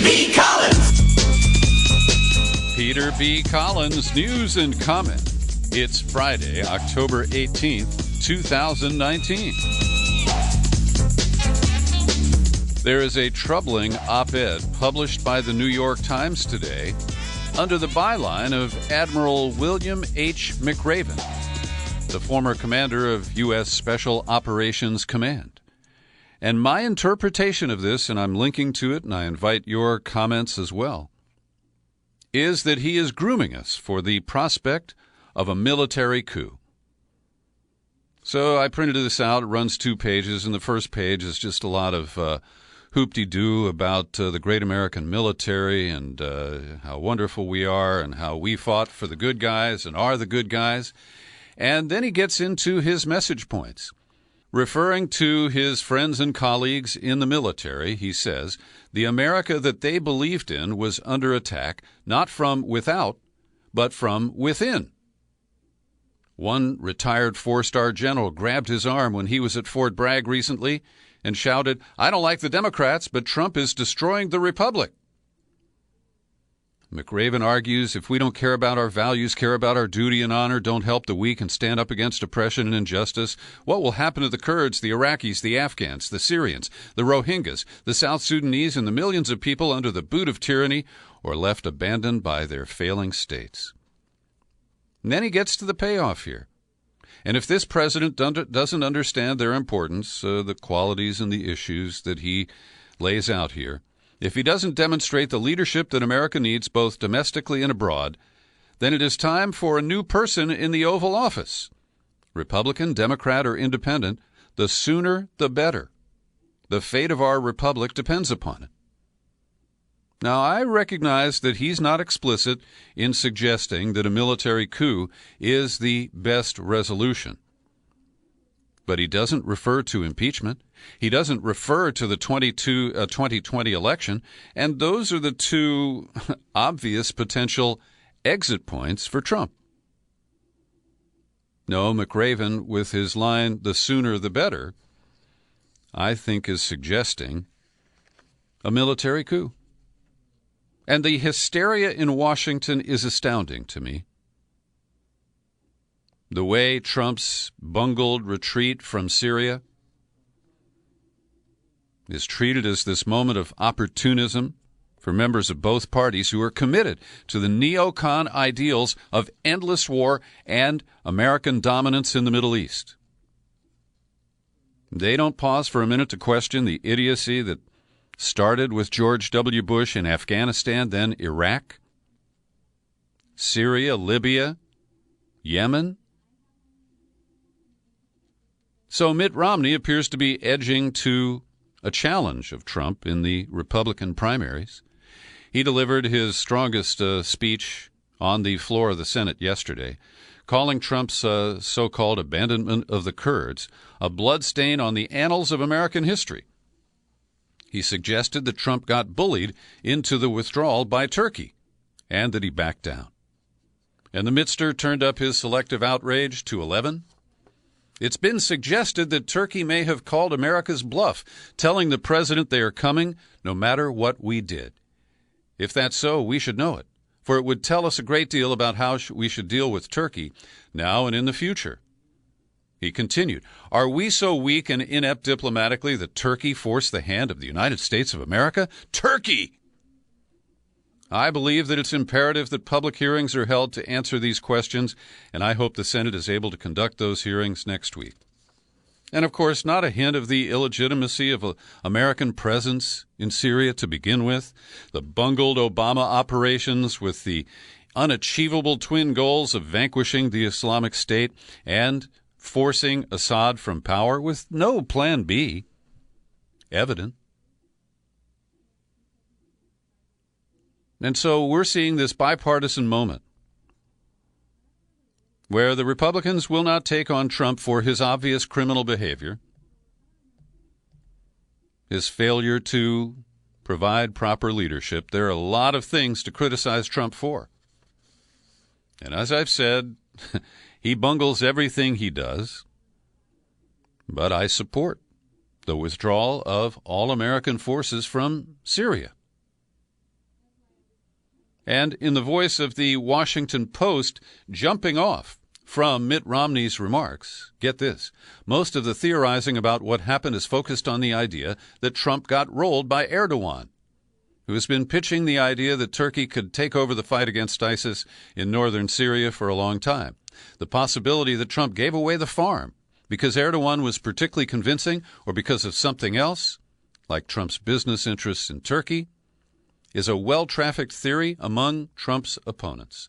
B. Collins. Peter B. Collins, news and comment. It's Friday, October 18th, 2019. There is a troubling op-ed published by the New York Times today under the byline of Admiral William H. McRaven, the former commander of U.S. Special Operations Command. And my interpretation of this, and I'm linking to it, and I invite your comments as well, is that he is grooming us for the prospect of a military coup. So I printed this out. It runs 2 pages, and the first page is just a lot of hoop-de-doo about the great American military and how wonderful we are and how we fought for the good guys and are the good guys. And then he gets into his message points. Referring to his friends and colleagues in the military, he says, the America that they believed in was under attack, not from without, but from within. One retired 4-star general grabbed his arm when he was at Fort Bragg recently and shouted, "I don't like the Democrats, but Trump is destroying the Republic." McRaven argues if we don't care about our values, care about our duty and honor, don't help the weak and stand up against oppression and injustice, what will happen to the Kurds, the Iraqis, the Afghans, the Syrians, the Rohingyas, the South Sudanese, and the millions of people under the boot of tyranny or left abandoned by their failing states? And then he gets to the payoff here. And if this president doesn't understand their importance, the qualities and the issues that he lays out here, if he doesn't demonstrate the leadership that America needs both domestically and abroad, then it is time for a new person in the Oval Office. Republican, Democrat, or Independent, the sooner the better. The fate of our republic depends upon it. Now, I recognize that he's not explicit in suggesting that a military coup is the best resolution. But he doesn't refer to impeachment. He doesn't refer to the 2020 election. And those are the 2 obvious potential exit points for Trump. No, McRaven, with his line, the sooner the better, I think is suggesting a military coup. And the hysteria in Washington is astounding to me. The way Trump's bungled retreat from Syria is treated as this moment of opportunism for members of both parties who are committed to the neocon ideals of endless war and American dominance in the Middle East. They don't pause for a minute to question the idiocy that started with George W. Bush in Afghanistan, then Iraq, Syria, Libya, Yemen. So Mitt Romney appears to be edging to a challenge of Trump in the Republican primaries. He delivered his strongest speech on the floor of the Senate yesterday, calling Trump's so-called abandonment of the Kurds a bloodstain on the annals of American history. He suggested that Trump got bullied into the withdrawal by Turkey and that he backed down. And the Mittster turned up his selective outrage to 11. It's been suggested that Turkey may have called America's bluff, telling the president they are coming no matter what we did. If that's so, we should know it, for it would tell us a great deal about how we should deal with Turkey now and in the future. He continued, are we so weak and inept diplomatically that Turkey forced the hand of the United States of America? Turkey! I believe that it's imperative that public hearings are held to answer these questions, and I hope the Senate is able to conduct those hearings next week. And, of course, not a hint of the illegitimacy of American presence in Syria to begin with, the bungled Obama operations with the unachievable twin goals of vanquishing the Islamic State and forcing Assad from power with no plan B evident. And so we're seeing this bipartisan moment where the Republicans will not take on Trump for his obvious criminal behavior, his failure to provide proper leadership. There are a lot of things to criticize Trump for. And as I've said, he bungles everything he does, but I support the withdrawal of all American forces from Syria. And in the voice of the Washington Post, jumping off from Mitt Romney's remarks, get this, most of the theorizing about what happened is focused on the idea that Trump got rolled by Erdogan, who has been pitching the idea that Turkey could take over the fight against ISIS in northern Syria for a long time. The possibility that Trump gave away the farm because Erdogan was particularly convincing or because of something else, like Trump's business interests in Turkey, is a well-trafficked theory among Trump's opponents.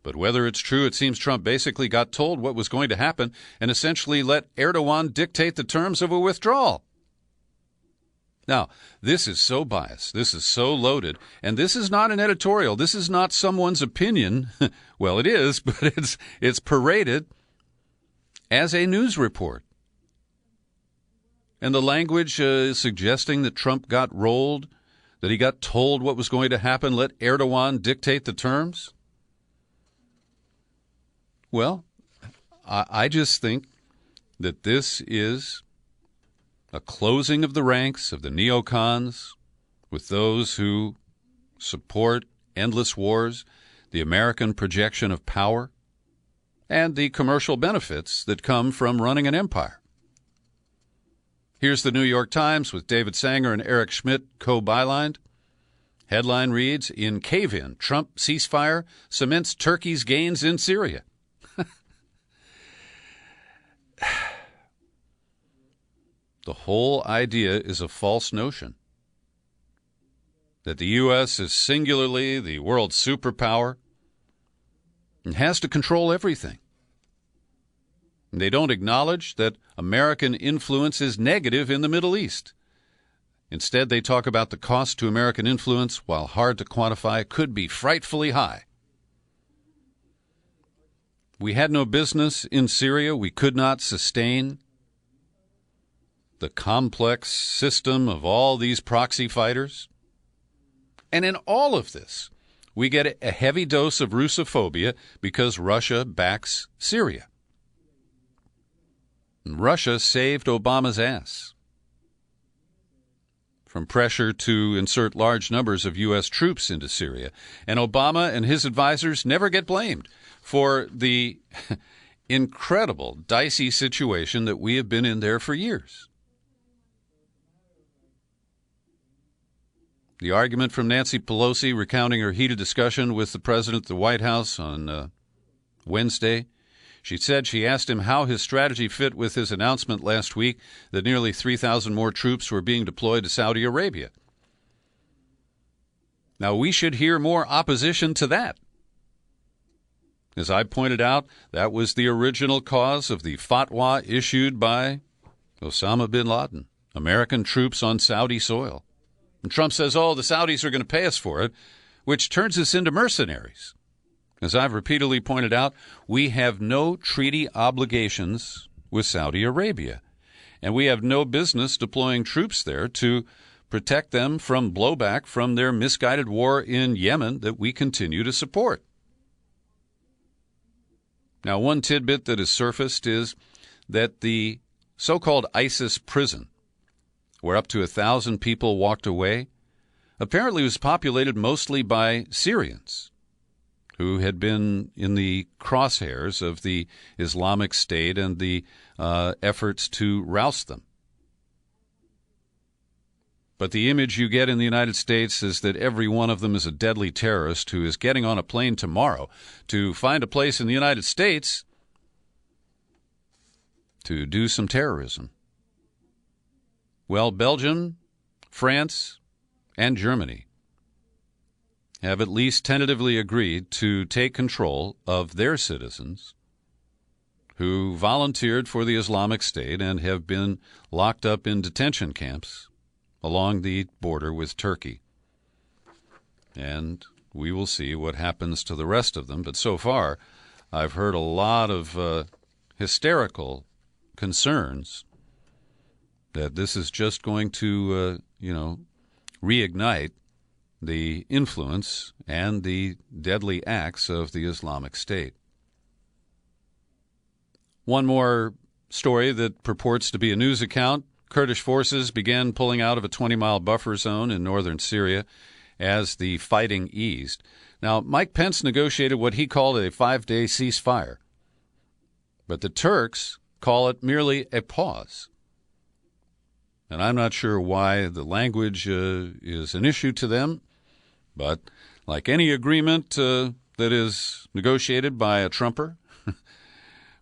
But whether it's true, it seems Trump basically got told what was going to happen and essentially let Erdogan dictate the terms of a withdrawal. Now, this is so biased, this is so loaded, and this is not an editorial. This is not someone's opinion. Well, it is, but it's paraded as a news report. And the language is suggesting that Trump got rolled, that he got told what was going to happen, let Erdogan dictate the terms. Well, I just think that this is a closing of the ranks of the neocons with those who support endless wars, the American projection of power, and the commercial benefits that come from running an empire. Here's the New York Times with David Sanger and Eric Schmidt co-bylined. Headline reads, "In cave-in, Trump ceasefire cements Turkey's gains in Syria." The whole idea is a false notion that the U.S. is singularly the world's superpower and has to control everything. And they don't acknowledge that American influence is negative in the Middle East. Instead, they talk about the cost to American influence, while hard to quantify, could be frightfully high. We had no business in Syria. We could not sustain the complex system of all these proxy fighters. And in all of this, we get a heavy dose of Russophobia because Russia backs Syria. And Russia saved Obama's ass from pressure to insert large numbers of U.S. troops into Syria. And Obama and his advisors never get blamed for the incredible, dicey situation that we have been in there for years. The argument from Nancy Pelosi recounting her heated discussion with the president at the White House on Wednesday. She said she asked him how his strategy fit with his announcement last week that nearly 3,000 more troops were being deployed to Saudi Arabia. Now, we should hear more opposition to that. As I pointed out, that was the original cause of the fatwa issued by Osama bin Laden, American troops on Saudi soil. And Trump says, oh, the Saudis are going to pay us for it, which turns us into mercenaries. As I've repeatedly pointed out, we have no treaty obligations with Saudi Arabia, and we have no business deploying troops there to protect them from blowback from their misguided war in Yemen that we continue to support. Now, one tidbit that has surfaced is that the so-called ISIS prison, where up to 1,000 people walked away, apparently was populated mostly by Syrians who had been in the crosshairs of the Islamic State and the efforts to roust them. But the image you get in the United States is that every one of them is a deadly terrorist who is getting on a plane tomorrow to find a place in the United States to do some terrorism. Well, Belgium, France, and Germany have at least tentatively agreed to take control of their citizens who volunteered for the Islamic State and have been locked up in detention camps along the border with Turkey. And we will see what happens to the rest of them. But so far, I've heard a lot of hysterical concerns that this is just going to, reignite the influence and the deadly acts of the Islamic State. One more story that purports to be a news account. Kurdish forces began pulling out of a 20-mile buffer zone in northern Syria as the fighting eased. Now, Mike Pence negotiated what he called a 5-day ceasefire, but the Turks call it merely a pause. And I'm not sure why the language is an issue to them, but like any agreement that is negotiated by a Trumper,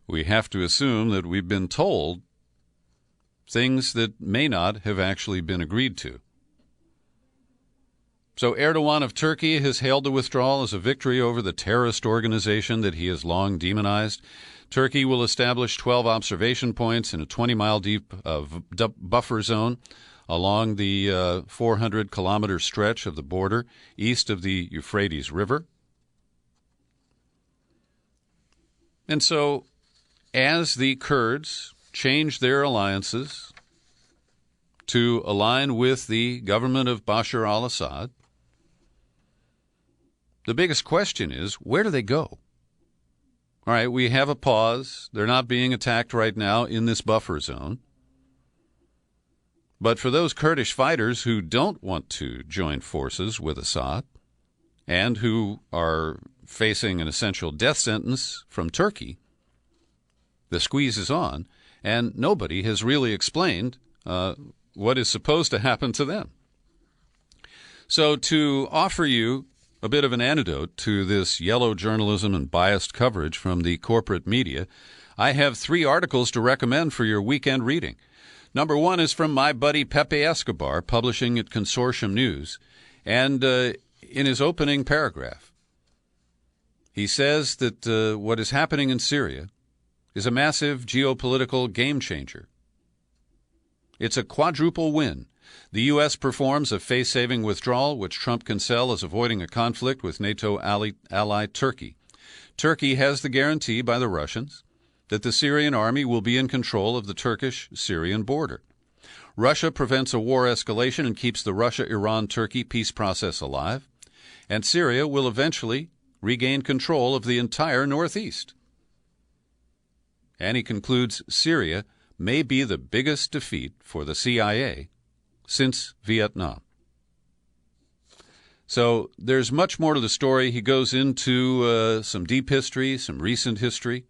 we have to assume that we've been told things that may not have actually been agreed to. So Erdogan of Turkey has hailed the withdrawal as a victory over the terrorist organization that he has long demonized. Turkey will establish 12 observation points in a 20-mile deep buffer zone along the 400-kilometer stretch of the border east of the Euphrates River. And so, as the Kurds change their alliances to align with the government of Bashar al-Assad, the biggest question is, where do they go? All right, we have a pause. They're not being attacked right now in this buffer zone. But for those Kurdish fighters who don't want to join forces with Assad and who are facing an essential death sentence from Turkey, the squeeze is on, and nobody has really explained what is supposed to happen to them. So to offer you a bit of an antidote to this yellow journalism and biased coverage from the corporate media, I have 3 articles to recommend for your weekend reading. Number 1 is from my buddy Pepe Escobar, publishing at Consortium News, and in his opening paragraph, he says that what is happening in Syria is a massive geopolitical game changer. It's a quadruple win. The U.S. performs a face-saving withdrawal, which Trump can sell as avoiding a conflict with NATO ally Turkey. Turkey has the guarantee by the Russians that the Syrian army will be in control of the Turkish-Syrian border. Russia prevents a war escalation and keeps the Russia-Iran-Turkey peace process alive. And Syria will eventually regain control of the entire northeast. And he concludes Syria may be the biggest defeat for the CIA since Vietnam. So there's much more to the story. He goes into some deep history, some recent history.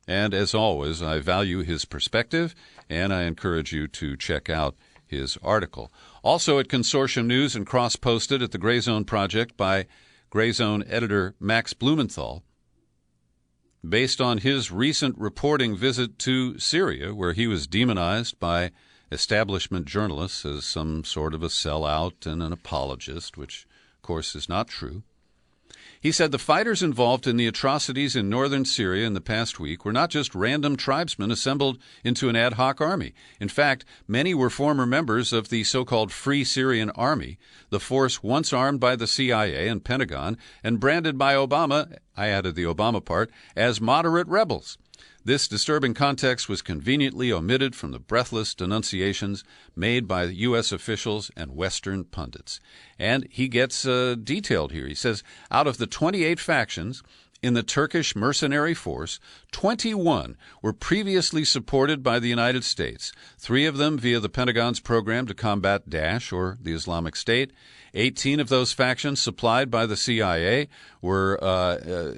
And as always, I value his perspective, and I encourage you to check out his article. Also at Consortium News and cross-posted at the Gray Zone Project by Gray Zone editor Max Blumenthal, based on his recent reporting visit to Syria, where he was demonized by establishment journalists as some sort of a sellout and an apologist, which, of course, is not true. He said the fighters involved in the atrocities in northern Syria in the past week were not just random tribesmen assembled into an ad hoc army. In fact, many were former members of the so-called Free Syrian Army, the force once armed by the CIA and Pentagon and branded by Obama, I added the Obama part, as moderate rebels. This disturbing context was conveniently omitted from the breathless denunciations made by U.S. officials and Western pundits. And he gets detailed here. He says, out of the 28 factions in the Turkish mercenary force, 21 were previously supported by the United States, 3 of them via the Pentagon's program to combat Daesh, or the Islamic State. 18 of those factions supplied by the CIA were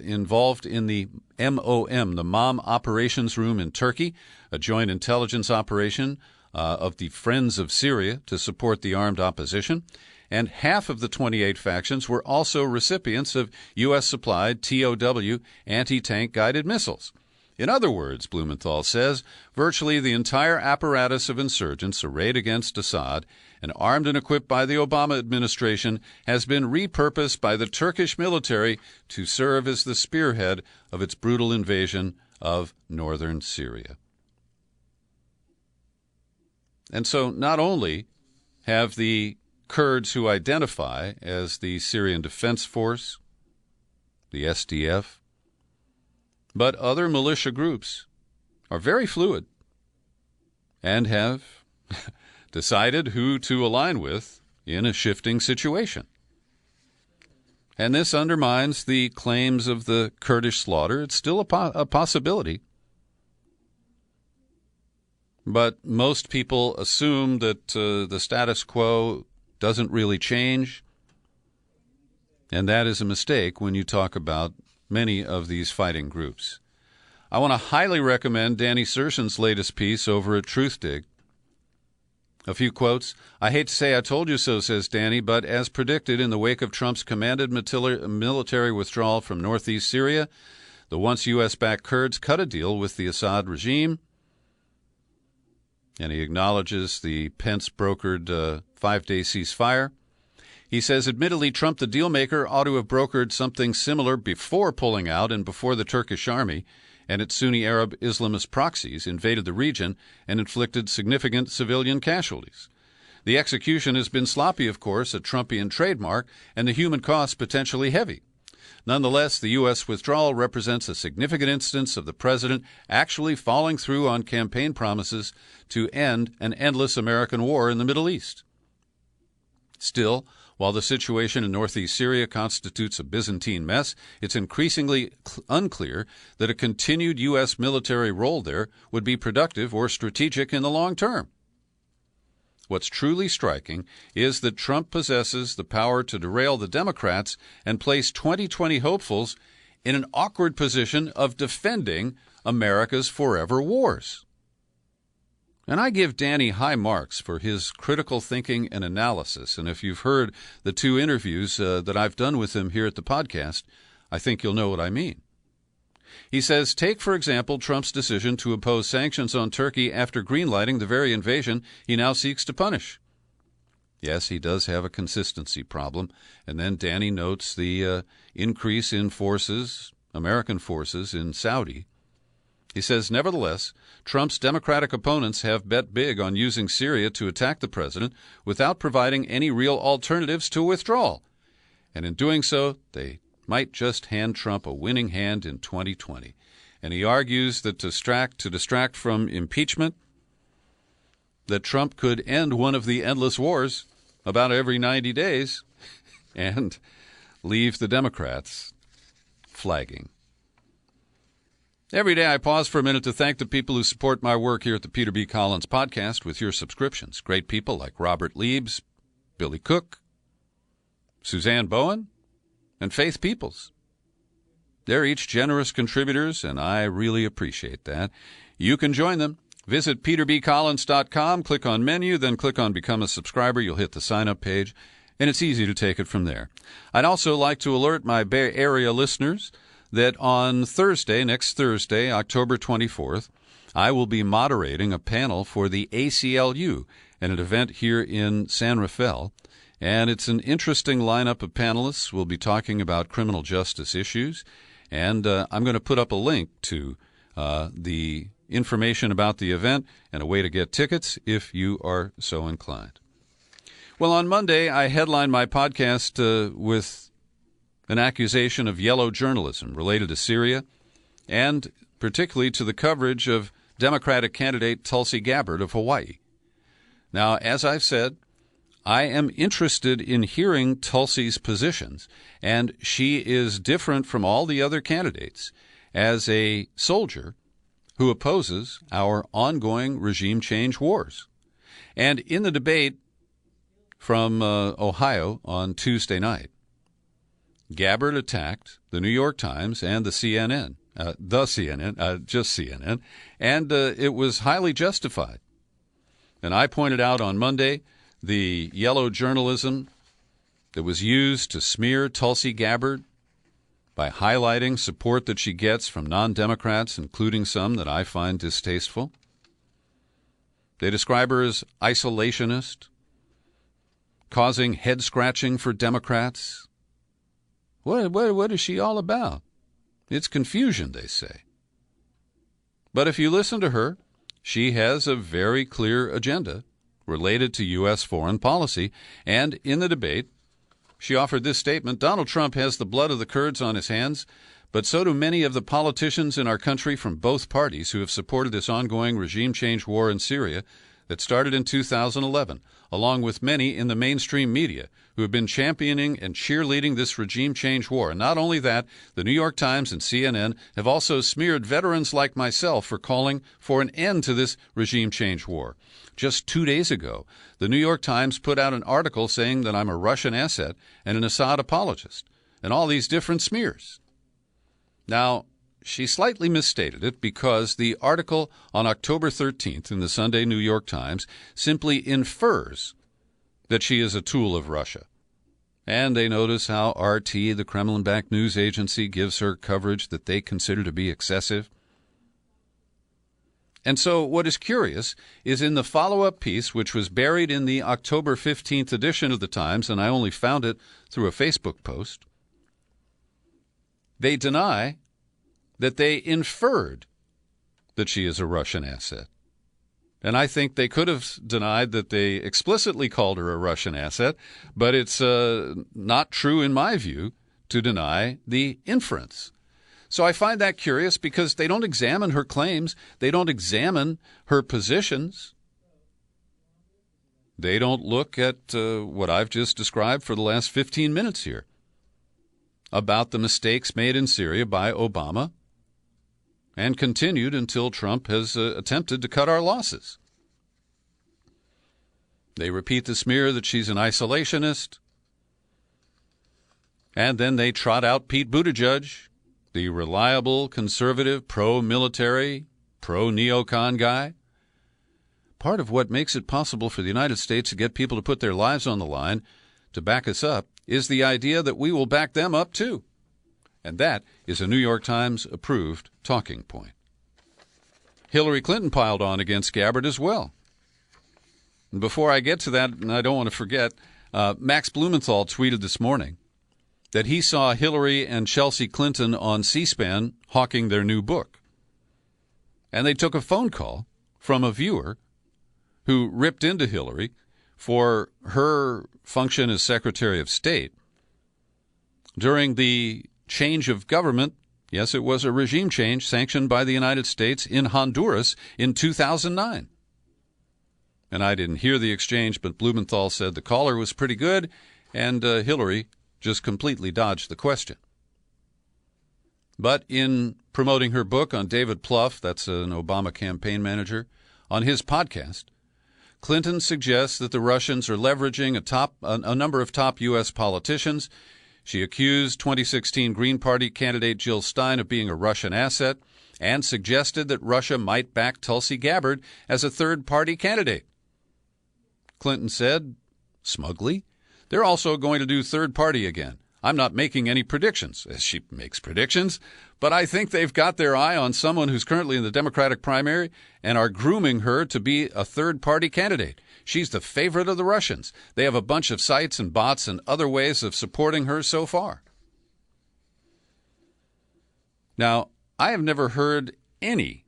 involved in the MOM, the MOM Operations Room in Turkey, a joint intelligence operation of the Friends of Syria to support the armed opposition. And half of the 28 factions were also recipients of U.S.-supplied TOW anti-tank guided missiles. In other words, Blumenthal says, virtually the entire apparatus of insurgents arrayed against Assad and armed and equipped by the Obama administration has been repurposed by the Turkish military to serve as the spearhead of its brutal invasion of northern Syria. And so not only have the Kurds who identify as the Syrian Defense Force, the SDF, but other militia groups are very fluid and have decided who to align with in a shifting situation. And this undermines the claims of the Kurdish slaughter. It's still a possibility. But most people assume that the status quo doesn't really change, And that is a mistake when you talk about many of these fighting groups. I want to highly recommend Danny Serson's latest piece over at Truthdig. A few quotes. "I hate to say I told you so," says Danny, "but as predicted in the wake of Trump's commanded military withdrawal from northeast Syria, the once U.S.-backed Kurds cut a deal with the Assad regime." And he acknowledges the Pence-brokered 5-day ceasefire. He says, admittedly, Trump, the dealmaker, ought to have brokered something similar before pulling out and before the Turkish army and its Sunni Arab Islamist proxies invaded the region and inflicted significant civilian casualties. The execution has been sloppy, of course, a Trumpian trademark, and the human cost potentially heavy. Nonetheless, the U.S. withdrawal represents a significant instance of the president actually following through on campaign promises to end an endless American war in the Middle East. Still, while the situation in northeast Syria constitutes a Byzantine mess, it's increasingly unclear that a continued U.S. military role there would be productive or strategic in the long term. What's truly striking is that Trump possesses the power to derail the Democrats and place 2020 hopefuls in an awkward position of defending America's forever wars. And I give Danny high marks for his critical thinking and analysis. And if you've heard the 2 interviews that I've done with him here at the podcast, I think you'll know what I mean. He says, take, for example, Trump's decision to impose sanctions on Turkey after greenlighting the very invasion he now seeks to punish. Yes, he does have a consistency problem. And then Danny notes the increase in forces, American forces, in Saudi. He says, nevertheless, Trump's Democratic opponents have bet big on using Syria to attack the president without providing any real alternatives to withdrawal. And in doing so, they might just hand Trump a winning hand in 2020. And he argues that to distract from impeachment, that Trump could end one of the endless wars about every 90 days and leave the Democrats flagging. Every day I pause for a minute to thank the people who support my work here at the Peter B. Collins Podcast with your subscriptions. Great people like Robert Liebs, Billy Cook, Suzanne Bowen, and Faith Peoples. They're each generous contributors, and I really appreciate that. You can join them. Visit peterbcollins.com, click on Menu, then click on Become a Subscriber. You'll hit the sign-up page, and it's easy to take it from there. I'd also like to alert my Bay Area listeners that on Thursday, next Thursday, October 24th, I will be moderating a panel for the ACLU at an event here in San Rafael. And it's an interesting lineup of panelists. We'll be talking about criminal justice issues. And I'm going to put up a link to the information about the event and a way to get tickets if you are so inclined. Well, on Monday, I headlined my podcast with an accusation of yellow journalism related to Syria and particularly to the coverage of Democratic candidate Tulsi Gabbard of Hawaii. Now, as I've said, I am interested in hearing Tulsi's positions, and she is different from all the other candidates as a soldier who opposes our ongoing regime change wars. And in the debate from Ohio on Tuesday night, Gabbard attacked the New York Times and the CNN, just CNN, and it was highly justified. And I pointed out on Monday the yellow journalism that was used to smear Tulsi Gabbard by highlighting support that she gets from non-Democrats, including some that I find distasteful. They describe her as isolationist, causing head-scratching for Democrats. What is she all about? It's confusion, they say. But if you listen to her, she has a very clear agenda related to U.S. foreign policy. And in the debate, she offered this statement: Donald Trump has the blood of the Kurds on his hands, but so do many of the politicians in our country from both parties who have supported this ongoing regime change war in Syria that started in 2011, along with many in the mainstream media who have been championing and cheerleading this regime change war. And not only that, the New York Times and CNN have also smeared veterans like myself for calling for an end to this regime change war. Just 2 days ago, the New York Times put out an article saying that I'm a Russian asset and an Assad apologist. and all these different smears. Now, she slightly misstated it because the article on October 13th in the Sunday New York Times simply infers that she is a tool of Russia. And they notice how RT, the Kremlin-backed news agency, gives her coverage that they consider to be excessive. And so what is curious is in the follow-up piece, which was buried in the October 15th edition of the Times, and I only found it through a Facebook post, they deny that they inferred that she is a Russian asset. And I think they could have denied that they explicitly called her a Russian asset, but it's not true, in my view, to deny the inference. So I find that curious because they don't examine her claims. They don't examine her positions. They don't look at what I've just described for the last 15 minutes here about the mistakes made in Syria by Obama and continued until Trump has attempted to cut our losses. They repeat the smear that she's an isolationist, and then they trot out Pete Buttigieg, the reliable, conservative, pro-military, pro-neocon guy. Part of what makes it possible for the United States to get people to put their lives on the line to back us up is the idea that we will back them up too. And that is a New York Times approved talking point. Hillary Clinton piled on against Gabbard as well. And before I get to that, and I don't want to forget, Max Blumenthal tweeted this morning that he saw Hillary and Chelsea Clinton on C-SPAN hawking their new book. And they took a phone call from a viewer who ripped into Hillary for her function as Secretary of State during the change of government. Yes, it was a regime change sanctioned by the United States in Honduras in 2009. And I didn't hear the exchange, but Blumenthal said the caller was pretty good, and Hillary just completely dodged the question. But in promoting her book on David Plouffe, that's an Obama campaign manager, on his podcast, Clinton suggests that the Russians are leveraging a number of top U.S. politicians. She accused 2016 Green Party candidate Jill Stein of being a Russian asset and suggested that Russia might back Tulsi Gabbard as a third-party candidate. Clinton said, smugly, they're also going to do third-party again. I'm not making any predictions, as she makes predictions, but I think they've got their eye on someone who's currently in the Democratic primary and are grooming her to be a third-party candidate. She's the favorite of the Russians. They have a bunch of sites and bots and other ways of supporting her so far. Now, I have never heard any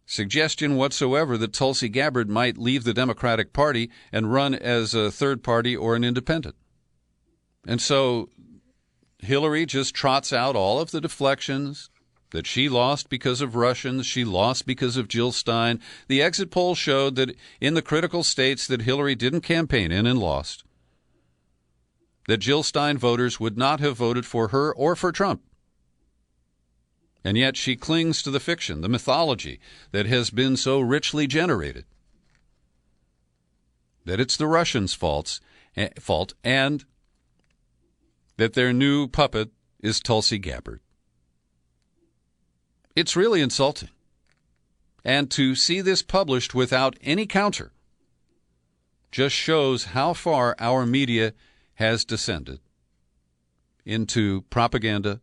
suggestion whatsoever that Tulsi Gabbard might leave the Democratic Party and run as a third party or an independent. And so Hillary just trots out all of the deflections that she lost because of Russians, she lost because of Jill Stein. The exit poll showed that in the critical states that Hillary didn't campaign in and lost, that Jill Stein voters would not have voted for her or for Trump. And yet she clings to the fiction, the mythology that has been so richly generated, that it's the Russians' fault and that their new puppet is Tulsi Gabbard. It's really insulting. And to see this published without any counter just shows how far our media has descended into propaganda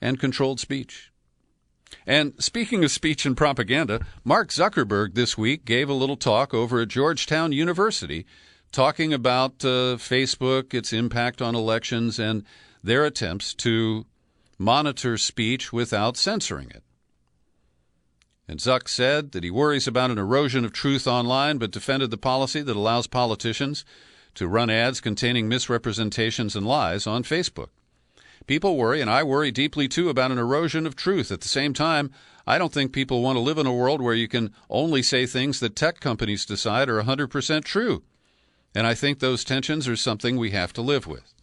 and controlled speech. And speaking of speech and propaganda, Mark Zuckerberg this week gave a little talk over at Georgetown University talking about Facebook, its impact on elections, and their attempts to monitor speech without censoring it. And Zuck said that he worries about an erosion of truth online, but defended the policy that allows politicians to run ads containing misrepresentations and lies on Facebook. People worry, and I worry deeply, too, about an erosion of truth. At the same time, I don't think people want to live in a world where you can only say things that tech companies decide are 100% true. And I think those tensions are something we have to live with.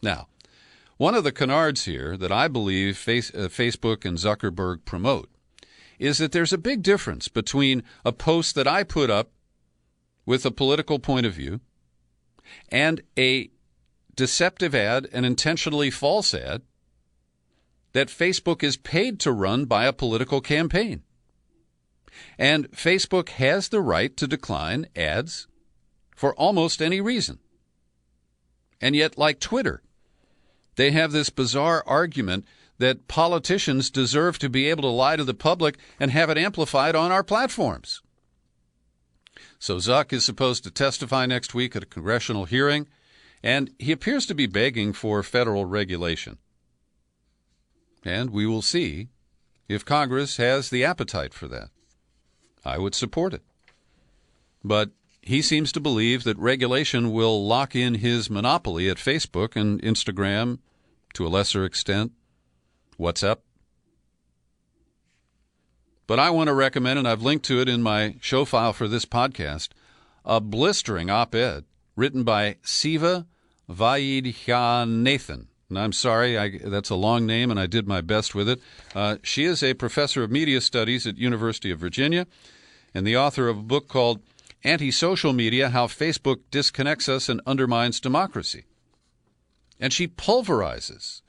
Now, one of the canards here that I believe Facebook and Zuckerberg promote is that there's a big difference between a post that I put up with a political point of view and a deceptive ad, an intentionally false ad that Facebook is paid to run by a political campaign. And Facebook has the right to decline ads for almost any reason. And yet, like Twitter, they have this bizarre argument that politicians deserve to be able to lie to the public and have it amplified on our platforms. So Zuck is supposed to testify next week at a congressional hearing, and he appears to be begging for federal regulation. And we will see if Congress has the appetite for that. I would support it. But he seems to believe that regulation will lock in his monopoly at Facebook and Instagram, to a lesser extent, WhatsApp. But I want to recommend, and I've linked to it in my show file for this podcast, a blistering op-ed written by Siva Vaidhyanathan. And I'm sorry, that's a long name, and I did my best with it. She is a professor of media studies at University of Virginia and the author of a book called Anti-Social Media, How Facebook Disconnects Us and Undermines Democracy. And she pulverizes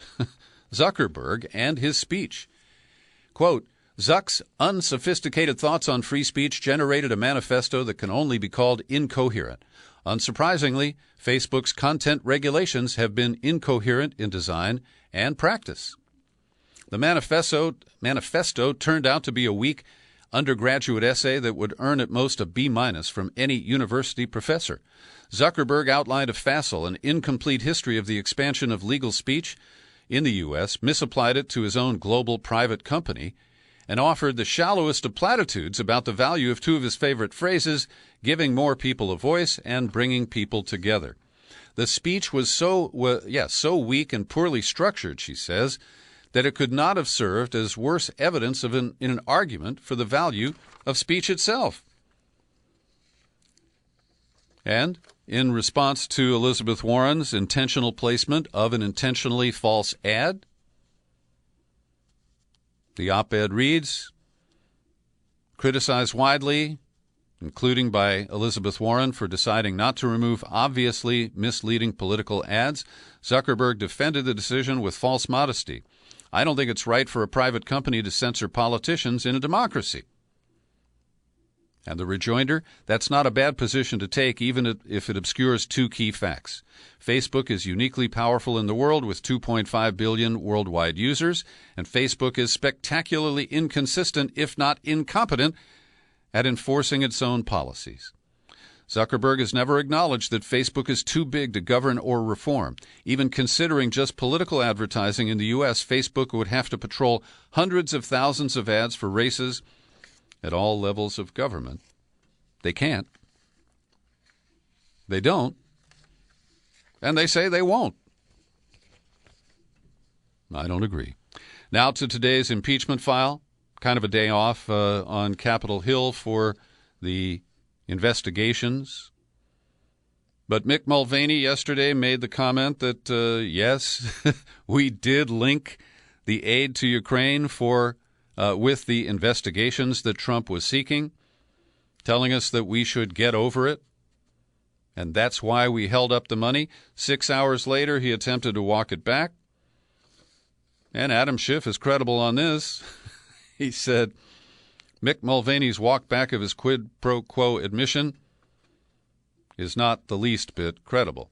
Zuckerberg and his speech. Quote, Zuck's unsophisticated thoughts on free speech generated a manifesto that can only be called incoherent. Unsurprisingly, Facebook's content regulations have been incoherent in design and practice. The manifesto turned out to be a weak undergraduate essay that would earn at most a B- from any university professor. Zuckerberg outlined a facile and incomplete history of the expansion of legal speech in the U.S., misapplied it to his own global private company, and offered the shallowest of platitudes about the value of two of his favorite phrases, giving more people a voice and bringing people together. The speech was so weak and poorly structured, she says, that it could not have served as worse evidence in an argument for the value of speech itself. And in response to Elizabeth Warren's intentional placement of an intentionally false ad, the op-ed reads, criticized widely, including by Elizabeth Warren for deciding not to remove obviously misleading political ads, Zuckerberg defended the decision with false modesty. I don't think it's right for a private company to censor politicians in a democracy. And the rejoinder, that's not a bad position to take, even if it obscures two key facts. Facebook is uniquely powerful in the world with 2.5 billion worldwide users, and Facebook is spectacularly inconsistent, if not incompetent, at enforcing its own policies. Zuckerberg has never acknowledged that Facebook is too big to govern or reform. Even considering just political advertising in the U.S., Facebook would have to patrol hundreds of thousands of ads for races at all levels of government. They can't. They don't. And they say they won't. I don't agree. Now to today's impeachment file. Kind of a day off on Capitol Hill for the investigations. But Mick Mulvaney yesterday made the comment that, yes, we did link the aid to Ukraine with the investigations that Trump was seeking, telling us that we should get over it, and that's why we held up the money. 6 hours later, he attempted to walk it back, and Adam Schiff is credible on this. He said Mick Mulvaney's walk back of his quid pro quo admission is not the least bit credible.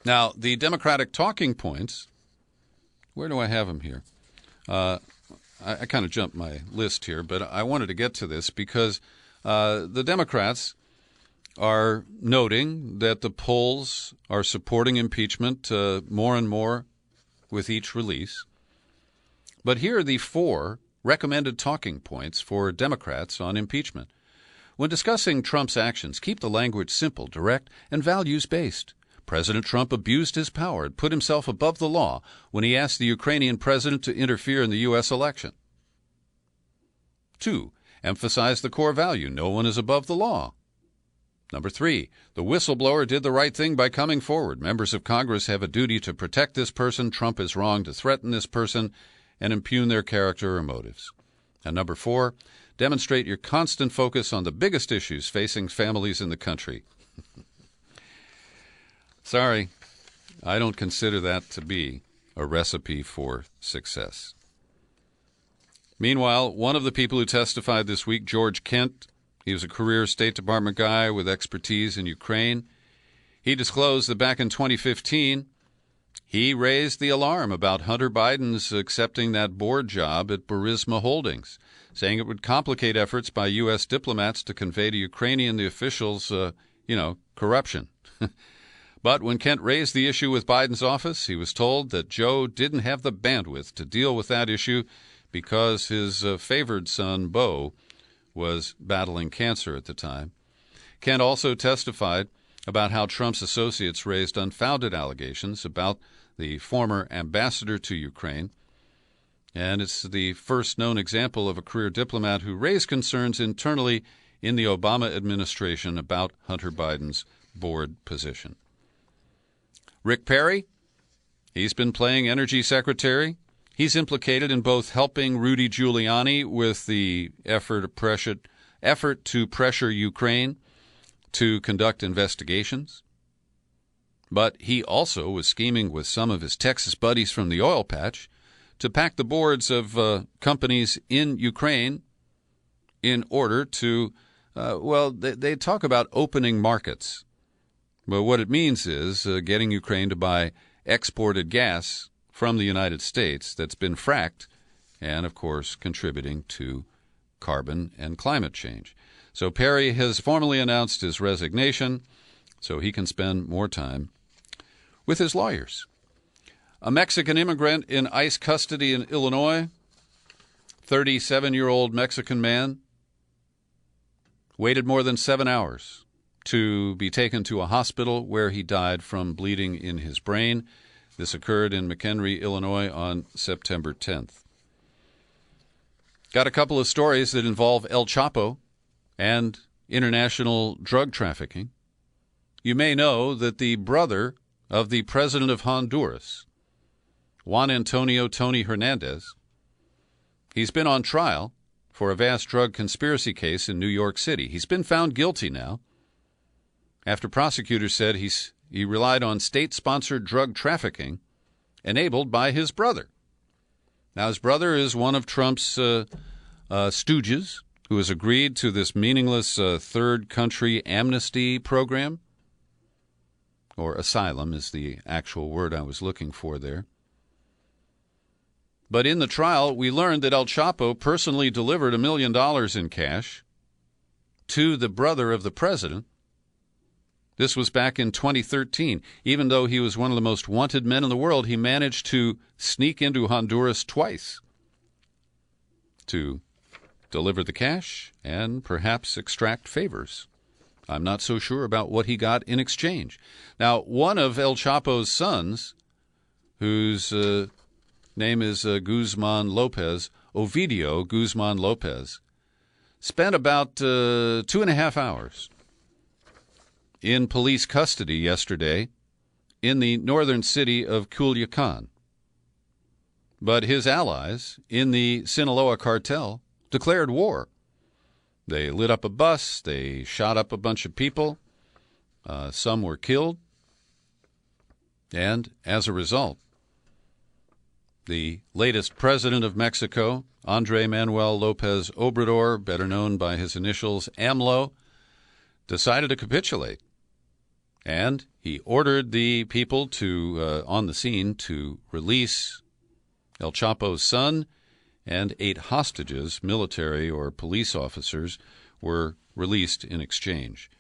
Now, the Democratic talking points, where do I have them here? I kind of jumped my list here, but I wanted to get to this because the Democrats are noting that the polls are supporting impeachment more and more with each release. But here are the 4 recommended talking points for Democrats on impeachment. When discussing Trump's actions, keep the language simple, direct, and values-based. President Trump abused his power and put himself above the law when he asked the Ukrainian president to interfere in the U.S. election. 2. Emphasize the core value, no one is above the law. Number 3, the whistleblower did the right thing by coming forward. Members of Congress have a duty to protect this person. Trump is wrong to threaten this person and impugn their character or motives. And number 4, demonstrate your constant focus on the biggest issues facing families in the country. Sorry, I don't consider that to be a recipe for success. Meanwhile, one of the people who testified this week, George Kent, he was a career State Department guy with expertise in Ukraine. He disclosed that back in 2015, he raised the alarm about Hunter Biden's accepting that board job at Burisma Holdings, saying it would complicate efforts by U.S. diplomats to convey to Ukrainian the officials, corruption. But when Kent raised the issue with Biden's office, he was told that Joe didn't have the bandwidth to deal with that issue because his favored son, Beau, was battling cancer at the time. Kent also testified about how Trump's associates raised unfounded allegations about the former ambassador to Ukraine. And it's the first known example of a career diplomat who raised concerns internally in the Obama administration about Hunter Biden's board position. Rick Perry, he's been playing energy secretary. He's implicated in both helping Rudy Giuliani with the effort to pressure Ukraine to conduct investigations. But he also was scheming with some of his Texas buddies from the oil patch to pack the boards of companies in Ukraine in order to, they talk about opening markets. But what it means is getting Ukraine to buy exported gas from the United States that's been fracked and, of course, contributing to carbon and climate change. So Perry has formally announced his resignation so he can spend more time with his lawyers. A Mexican immigrant in ICE custody in Illinois, 37-year-old Mexican man, waited more than 7 hours to be taken to a hospital where he died from bleeding in his brain. This occurred in McHenry, Illinois on September 10th. Got a couple of stories that involve El Chapo and international drug trafficking. You may know that the brother of the president of Honduras, Juan Antonio Tony Hernandez, he's been on trial for a vast drug conspiracy case in New York City. He's been found guilty now after prosecutors said he relied on state-sponsored drug trafficking enabled by his brother. Now, his brother is one of Trump's stooges who has agreed to this meaningless third country amnesty program, or asylum is the actual word I was looking for there. But in the trial, we learned that El Chapo personally delivered $1 million in cash to the brother of the president. This was back in 2013. Even though he was one of the most wanted men in the world, he managed to sneak into Honduras twice to deliver the cash and perhaps extract favors. I'm not so sure about what he got in exchange. Now, one of El Chapo's sons, whose name is Guzman Lopez, Ovidio Guzman Lopez, spent about 2.5 hours in police custody yesterday in the northern city of Culiacan. But his allies in the Sinaloa cartel declared war. They lit up a bus. They shot up a bunch of people. Some were killed. And as a result, the latest president of Mexico, Andrés Manuel López Obrador, better known by his initials AMLO, decided to capitulate. And he ordered the people on the scene to release El Chapo's son, and 8 hostages, military or police officers, were released in exchange.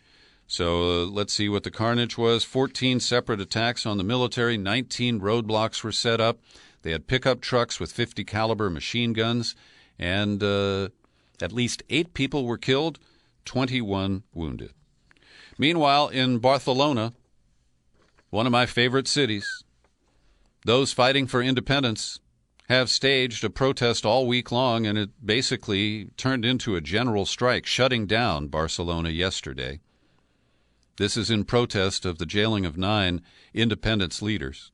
So let's see what the carnage was. 14 separate attacks on the military, 19 roadblocks were set up. They had pickup trucks with 50 caliber machine guns, and at least 8 people were killed, 21 wounded. Meanwhile, in Barcelona, one of my favorite cities, those fighting for independence have staged a protest all week long, and it basically turned into a general strike, shutting down Barcelona yesterday. This is in protest of the jailing of 9 independence leaders.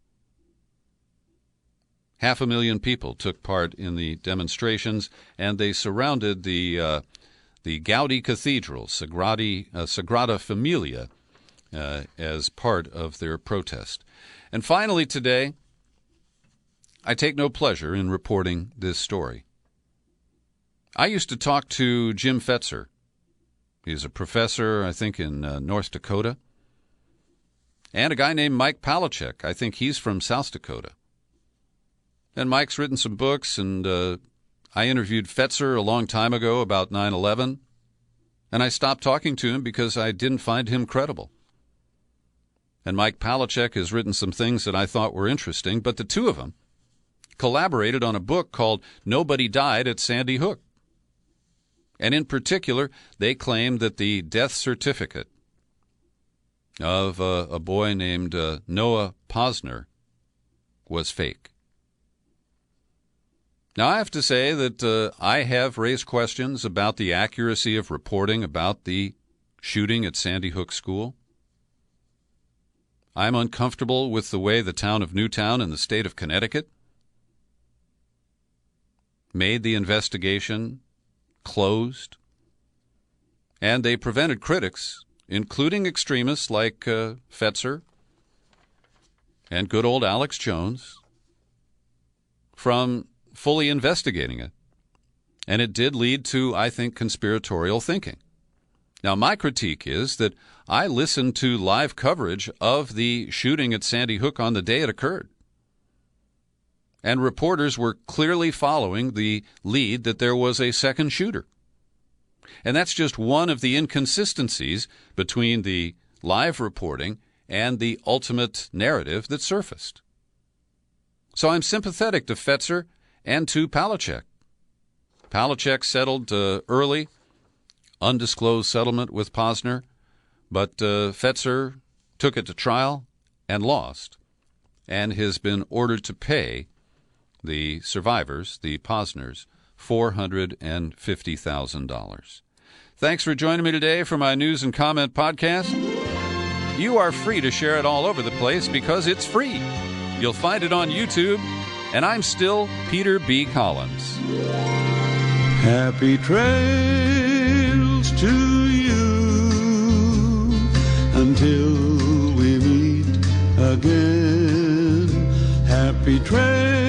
500,000 people took part in the demonstrations, and they surrounded the Gaudi Cathedral, Sagrada Familia, as part of their protest. And finally today, I take no pleasure in reporting this story. I used to talk to Jim Fetzer. He's a professor, I think, in North Dakota. And a guy named Mike Palecek. I think he's from South Dakota. And Mike's written some books, and I interviewed Fetzer a long time ago about 9/11, and I stopped talking to him because I didn't find him credible. And Mike Palecek has written some things that I thought were interesting, but the two of them collaborated on a book called Nobody Died at Sandy Hook. And in particular, they claimed that the death certificate of a boy named Noah Posner was fake. Now, I have to say that I have raised questions about the accuracy of reporting about the shooting at Sandy Hook School. I'm uncomfortable with the way the town of Newtown in the state of Connecticut made the investigation closed, and they prevented critics, including extremists like Fetzer and good old Alex Jones, from fully investigating it. And it did lead to, I think, conspiratorial thinking. Now, my critique is that I listened to live coverage of the shooting at Sandy Hook on the day it occurred. And reporters were clearly following the lead that there was a second shooter. And that's just one of the inconsistencies between the live reporting and the ultimate narrative that surfaced. So I'm sympathetic to Fetzer and to Palecek. Palecek settled early, undisclosed settlement with Posner, but Fetzer took it to trial and lost, and has been ordered to pay the survivors, the Posners, $450,000. Thanks for joining me today for my News and Comment podcast. You are free to share it all over the place because it's free. You'll find it on YouTube, and I'm still Peter B. Collins. Happy trails to you until we meet again. Happy trails.